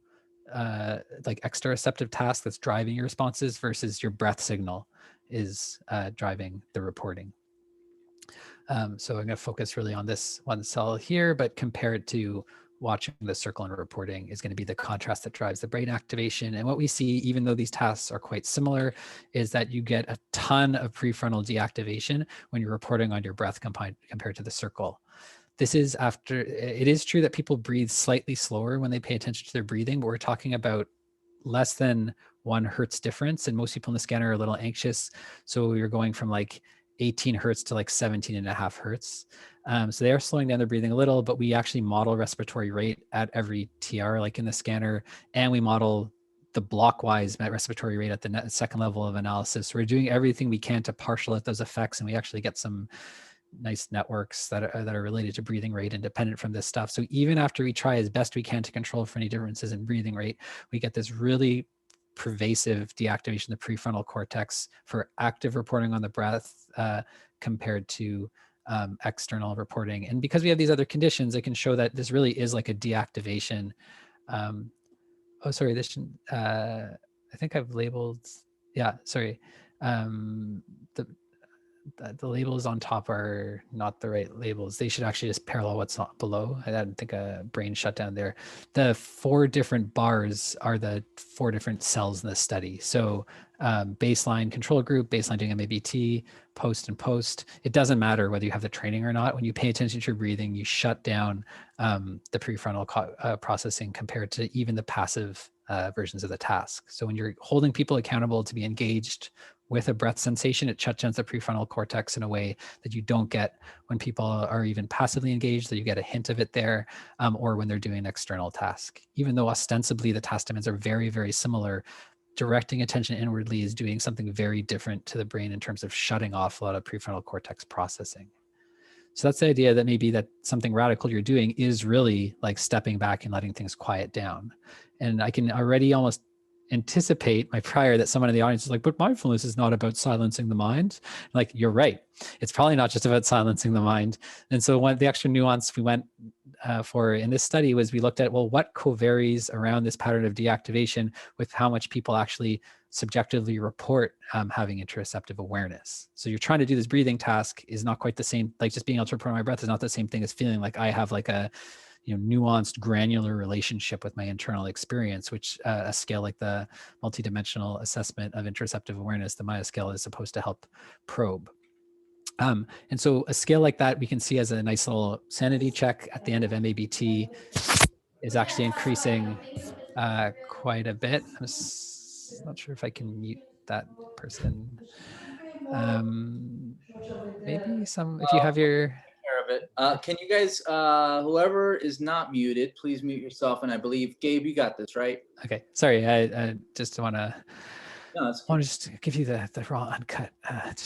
like exteroceptive task that's driving your responses versus your breath signal is driving the reporting. So I'm going to focus really on this one cell here, but compare it to watching the circle and reporting is going to be the contrast that drives the brain activation. And what we see, even though these tasks are quite similar, is that you get a ton of prefrontal deactivation when you're reporting on your breath compared to the circle. This is after, it is true that people breathe slightly slower when they pay attention to their breathing, but we're talking about less than 1 hertz difference. And most people in the scanner are a little anxious. So you're going from like 18 hertz to like 17.5 hertz. So they are slowing down their breathing a little, but we actually model respiratory rate at every TR, like in the scanner, and we model the blockwise respiratory rate at the second level of analysis. So we're doing everything we can to partial out those effects, and we actually get some nice networks that are related to breathing rate independent from this stuff. So even after we try as best we can to control for any differences in breathing rate, we get this really pervasive deactivation of the prefrontal cortex for active reporting on the breath compared to external reporting. And because we have these other conditions, it can show that this really is like a deactivation. Oh, sorry, this should, I think I've labeled, yeah, sorry. the labels on top are not the right labels. They should actually just parallel what's below. I didn't think a brain shut down there. The 4 different bars are the 4 different cells in the study. So baseline control group, baseline doing MABT, post and post. It doesn't matter whether you have the training or not. When you pay attention to your breathing, you shut down the prefrontal processing compared to even the passive versions of the task. So when you're holding people accountable to be engaged with a breath sensation, it shuts down the prefrontal cortex in a way that you don't get when people are even passively engaged, that you get a hint of it there, or when they're doing an external task. Even though ostensibly the task demands are very, very similar, directing attention inwardly is doing something very different to the brain in terms of shutting off a lot of prefrontal cortex processing. So that's the idea that maybe that something radical you're doing is really like stepping back and letting things quiet down. And I can already almost anticipate my prior that someone in the audience is like, but mindfulness is not about silencing the mind. Like, you're right. It's probably not just about silencing the mind. And so the extra nuance we went for in this study was we looked at, well, what co-varies around this pattern of deactivation with how much people actually subjectively report having interoceptive awareness. So you're trying to do this breathing task is not quite the same, like just being able to report my breath is not the same thing as feeling like I have like a nuanced, granular relationship with my internal experience, which a scale like the multidimensional assessment of interoceptive awareness, the Maya scale, is supposed to help probe. And so a scale like that we can see as a nice little sanity check at the end of MABT is actually increasing quite a bit. I'm not sure if I can mute that person. Maybe if you have your... Care of it. Can you guys, whoever is not muted, please mute yourself. And I believe, Gabe, you got this, right? Okay, sorry. I just want to... No, I want to just give you the raw uncut,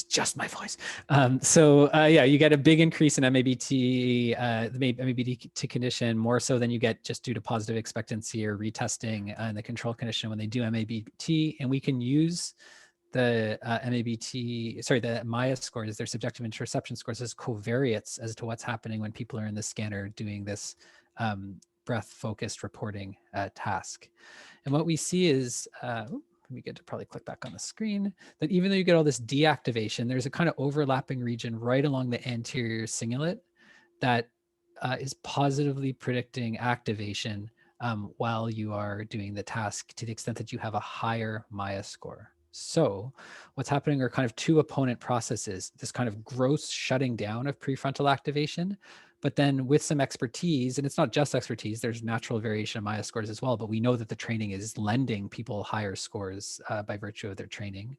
just my voice. Yeah, you get a big increase in MABT, the MABT condition, more so than you get just due to positive expectancy or retesting in the control condition when they do MABT. And we can use the the Maya scores, their subjective interoception scores, as covariates as to what's happening when people are in the scanner doing this breath-focused reporting task. And what we see is, we get to probably click back on the screen, that even though you get all this deactivation, there's a kind of overlapping region right along the anterior cingulate that is positively predicting activation while you are doing the task, to the extent that you have a higher Maya score. So what's happening are kind of 2 opponent processes, this kind of gross shutting down of prefrontal activation, but then with some expertise, and it's not just expertise, there's natural variation of Maya scores as well, but we know that the training is lending people higher scores by virtue of their training,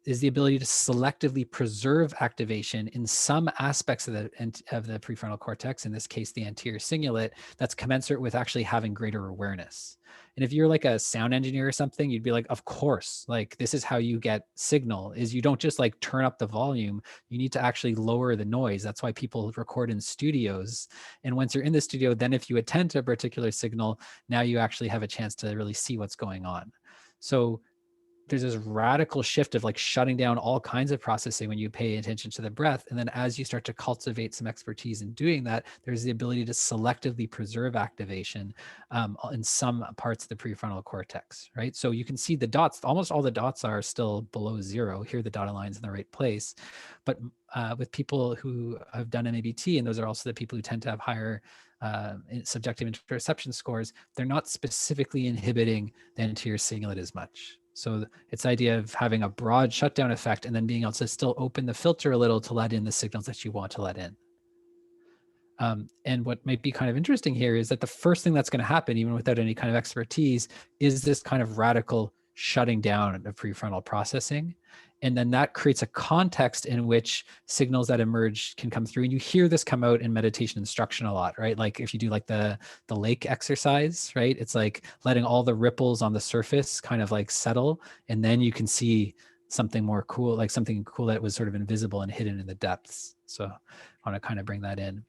is the ability to selectively preserve activation in some aspects of the prefrontal cortex, in this case, the anterior cingulate, that's commensurate with actually having greater awareness. And if you're like a sound engineer or something, you'd be like, of course, like this is how you get signal, is you don't just like turn up the volume, you need to actually lower the noise. That's why people record in studios. And once you're in the studio, then if you attend to a particular signal, now you actually have a chance to really see what's going on. So there's this radical shift of like shutting down all kinds of processing when you pay attention to the breath. And then as you start to cultivate some expertise in doing that, there's the ability to selectively preserve activation in some parts of the prefrontal cortex, right? So you can see the dots, almost all the dots are still below 0. Here, the dotted line's in the right place. But with people who have done MABT, and those are also the people who tend to have higher subjective interoception scores, they're not specifically inhibiting the anterior cingulate as much. So it's the idea of having a broad shutdown effect and then being able to still open the filter a little to let in the signals that you want to let in. And what might be kind of interesting here is that the first thing that's going to happen, even without any kind of expertise, is this kind of radical shutting down of prefrontal processing. And then that creates a context in which signals that emerge can come through. And you hear this come out in meditation instruction a lot, right? Like if you do like the lake exercise, right? It's like letting all the ripples on the surface kind of like settle. And then you can see something more cool, like something cool that was sort of invisible and hidden in the depths. So I want to kind of bring that in.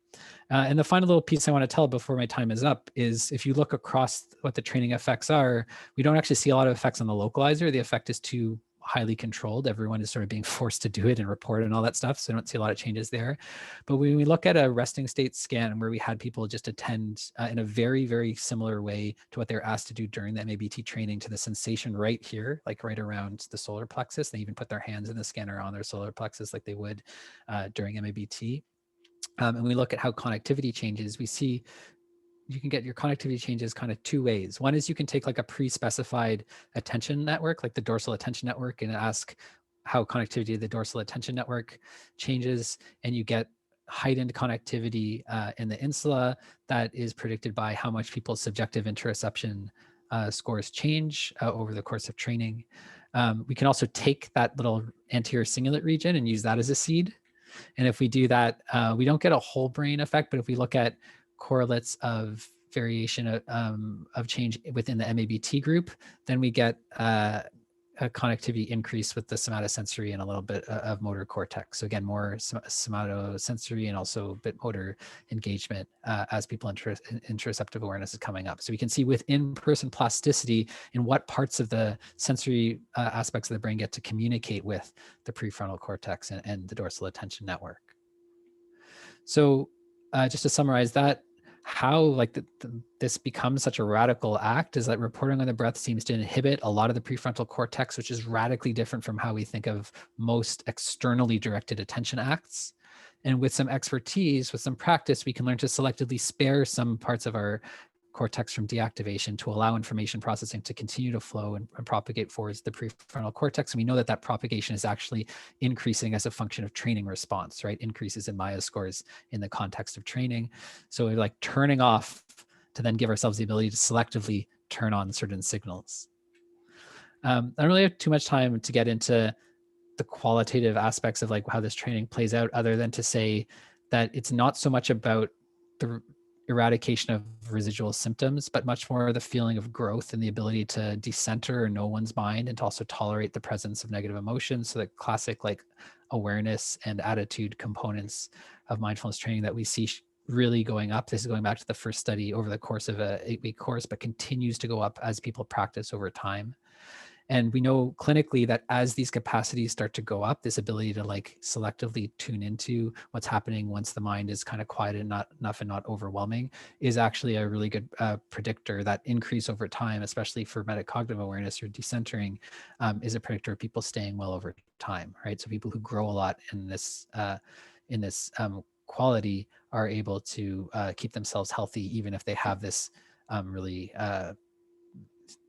And the final little piece I want to tell before my time is up is, if you look across what the training effects are, we don't actually see a lot of effects on the localizer. The effect is too highly controlled. Everyone is sort of being forced to do it and report and all that stuff. So I don't see a lot of changes there. But when we look at a resting state scan where we had people just attend in a very, very similar way to what they're asked to do during the MABT training, to the sensation right here, like right around the solar plexus. They even put their hands in the scanner on their solar plexus like they would during MABT. And we look at how connectivity changes. We see you can get your connectivity changes kind of two ways. One is you can take like a pre-specified attention network, like the dorsal attention network, and ask how connectivity of the dorsal attention network changes, and you get heightened connectivity in the insula that is predicted by how much people's subjective interoception scores change over the course of training. We can also take that little anterior cingulate region and use that as a seed. And if we do that, we don't get a whole brain effect, but if we look at correlates of variation of change within the MABT group, then we get a connectivity increase with the somatosensory and a little bit of motor cortex. So again, more somatosensory and also a bit motor engagement as people interoceptive awareness is coming up. So we can see within person plasticity in what parts of the sensory aspects of the brain get to communicate with the prefrontal cortex and the dorsal attention network. So just to summarize that, how like this becomes such a radical act is that reporting on the breath seems to inhibit a lot of the prefrontal cortex, which is radically different from how we think of most externally directed attention acts. And with some expertise, with some practice, we can learn to selectively spare some parts of our cortex from deactivation to allow information processing to continue to flow and propagate forwards the prefrontal cortex. And we know that that propagation is actually increasing as a function of training response, right? Increases in Maya scores in the context of training. So we're like turning off to then give ourselves the ability to selectively turn on certain signals. I don't really have too much time to get into the qualitative aspects of like how this training plays out, other than to say that it's not so much about the eradication of residual symptoms, but much more the feeling of growth and the ability to decenter or know one's mind and to also tolerate the presence of negative emotions. So the classic like awareness and attitude components of mindfulness training that we see really going up. This is going back to the first study over the course of a 8-week course, but continues to go up as people practice over time. And we know clinically that as these capacities start to go up, this ability to like selectively tune into what's happening once the mind is kind of quiet and not enough and not overwhelming is actually a really good predictor. That increase over time, especially for metacognitive awareness or decentering, is a predictor of people staying well over time, right? So people who grow a lot in this quality are able to keep themselves healthy, even if they have this really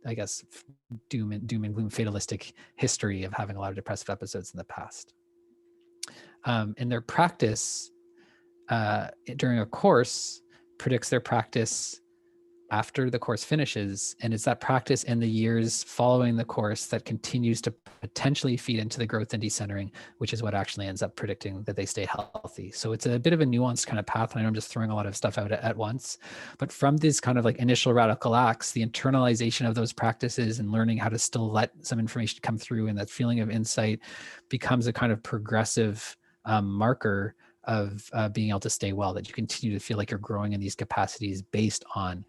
I guess, doom and gloom fatalistic history of having a lot of depressive episodes in the past. And their practice during a course predicts their practice after the course finishes. And it's that practice in the years following the course that continues to potentially feed into the growth and decentering, which is what actually ends up predicting that they stay healthy. So it's a bit of a nuanced kind of path. And I know I'm just throwing a lot of stuff out at once, but from these kind of like initial radical acts, the internalization of those practices and learning how to still let some information come through, and that feeling of insight becomes a kind of progressive marker of being able to stay well, that you continue to feel like you're growing in these capacities based on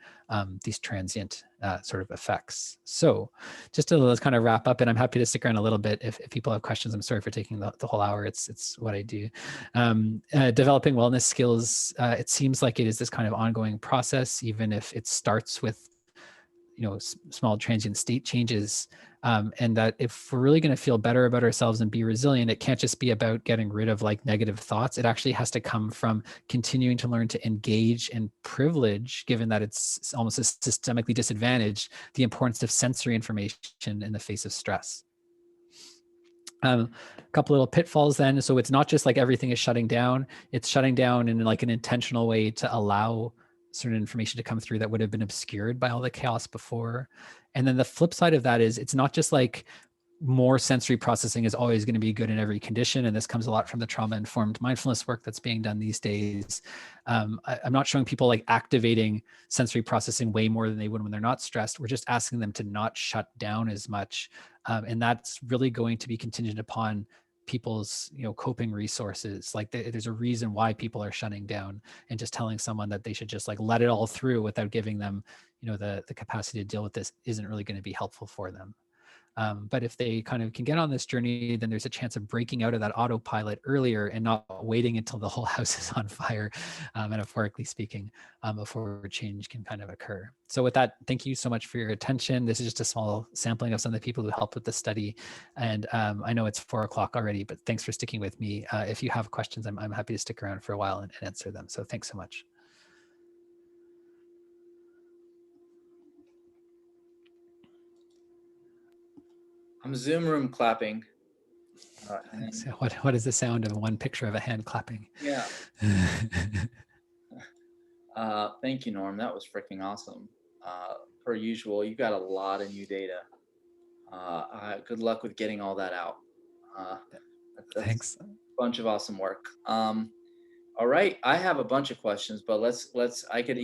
these transient sort of effects. So just to let's kind of wrap up, and I'm happy to stick around a little bit if people have questions. I'm sorry for taking the whole hour. It's what I do. Developing wellness skills, it seems like it is this kind of ongoing process, even if it starts with small transient state changes, and that if we're really going to feel better about ourselves and be resilient, it can't just be about getting rid of like negative thoughts. It actually has to come from continuing to learn to engage and privilege, given that it's almost a systemically disadvantaged, the importance of sensory information in the face of stress. A couple little pitfalls then. So it's not just like everything is shutting down, it's shutting down in like an intentional way to allow certain information to come through that would have been obscured by all the chaos before. And then the flip side of that is it's not just like more sensory processing is always going to be good in every condition. And this comes a lot from the trauma-informed mindfulness work that's being done these days. I'm not showing people like activating sensory processing way more than they would when they're not stressed. We're just asking them to not shut down as much. And that's really going to be contingent upon people's coping resources. Like there's a reason why people are shutting down, and just telling someone that they should just like let it all through without giving them the capacity to deal with this isn't really going to be helpful for them. But if they kind of can get on this journey, then there's a chance of breaking out of that autopilot earlier and not waiting until the whole house is on fire, metaphorically speaking, before change can kind of occur. So with that, thank you so much for your attention. This is just a small sampling of some of the people who helped with the study. And I know it's 4 o'clock already, but thanks for sticking with me. If you have questions, I'm happy to stick around for a while and answer them. So thanks so much. I'm Zoom room clapping. So what is the sound of one picture of a hand clapping? Yeah. Thank you, Norm. That was freaking awesome. Per usual, you got a lot of new data. Good luck with getting all that out. That's Thanks. a bunch of awesome work. All right, I have a bunch of questions, but let's I could